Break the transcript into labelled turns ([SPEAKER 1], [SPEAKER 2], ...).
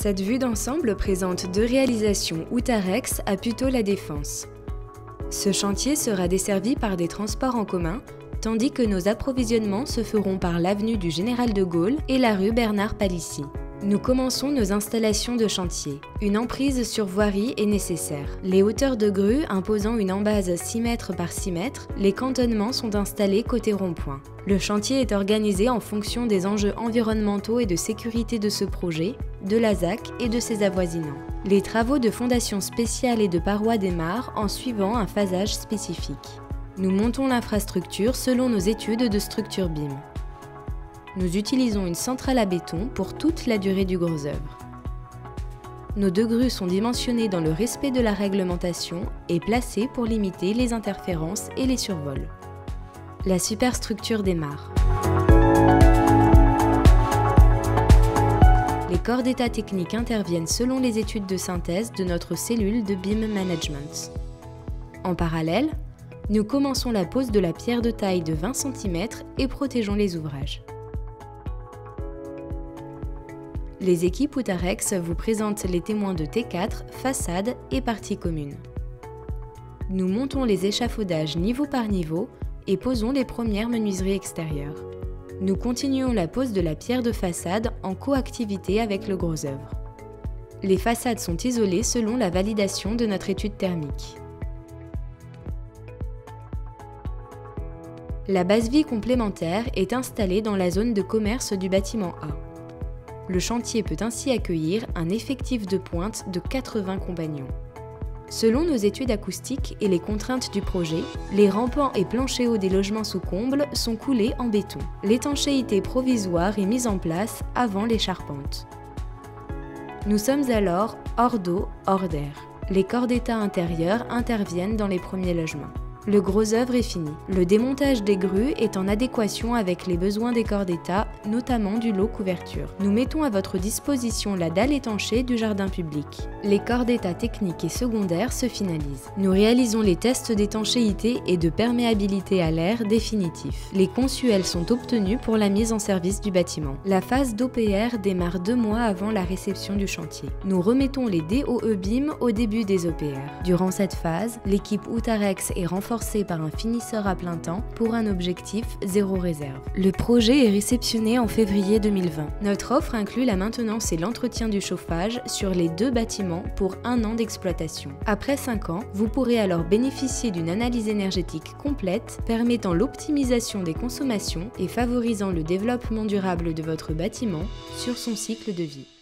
[SPEAKER 1] Cette vue d'ensemble présente deux réalisations Outarex à Puteaux-la Défense. Ce chantier sera desservi par des transports en commun, tandis que nos approvisionnements se feront par l'avenue du Général de Gaulle et la rue Bernard Palissy. Nous commençons nos installations de chantier. Une emprise sur voirie est nécessaire. Les hauteurs de grue imposant une embase 6 mètres par 6 mètres, les cantonnements sont installés côté rond-point. Le chantier est organisé en fonction des enjeux environnementaux et de sécurité de ce projet, de la ZAC et de ses avoisinants. Les travaux de fondation spéciale et de parois démarrent en suivant un phasage spécifique. Nous montons l'infrastructure selon nos études de structure BIM. Nous utilisons une centrale à béton pour toute la durée du gros œuvre. Nos deux grues sont dimensionnées dans le respect de la réglementation et placées pour limiter les interférences et les survols. La superstructure démarre. Les corps d'état techniques interviennent selon les études de synthèse de notre cellule de BIM Management. En parallèle, nous commençons la pose de la pierre de taille de 20 cm et protégeons les ouvrages. Les équipes Outarex vous présentent les témoins de T4, façade et partie commune. Nous montons les échafaudages niveau par niveau et posons les premières menuiseries extérieures. Nous continuons la pose de la pierre de façade en coactivité avec le gros œuvre. Les façades sont isolées selon la validation de notre étude thermique. La base-vie complémentaire est installée dans la zone de commerce du bâtiment A. Le chantier peut ainsi accueillir un effectif de pointe de 80 compagnons. Selon nos études acoustiques et les contraintes du projet, les rampants et planchers hauts des logements sous comble sont coulés en béton. L'étanchéité provisoire est mise en place avant les charpentes. Nous sommes alors hors d'eau, hors d'air. Les corps d'état intérieurs interviennent dans les premiers logements. Le gros œuvre est fini. Le démontage des grues est en adéquation avec les besoins des corps d'état, notamment du lot couverture. Nous mettons à votre disposition la dalle étanchée du jardin public. Les corps d'état techniques et secondaires se finalisent. Nous réalisons les tests d'étanchéité et de perméabilité à l'air définitifs. Les consuels sont obtenus pour la mise en service du bâtiment. La phase d'OPR démarre 2 mois avant la réception du chantier. Nous remettons les DOE BIM au début des OPR. Durant cette phase, l'équipe Outarex est renforcée par un finisseur à plein temps pour un objectif zéro réserve. Le projet est réceptionné en février 2020. Notre offre inclut la maintenance et l'entretien du chauffage sur les 2 bâtiments pour 1 an d'exploitation. Après 5 ans, vous pourrez alors bénéficier d'une analyse énergétique complète permettant l'optimisation des consommations et favorisant le développement durable de votre bâtiment sur son cycle de vie.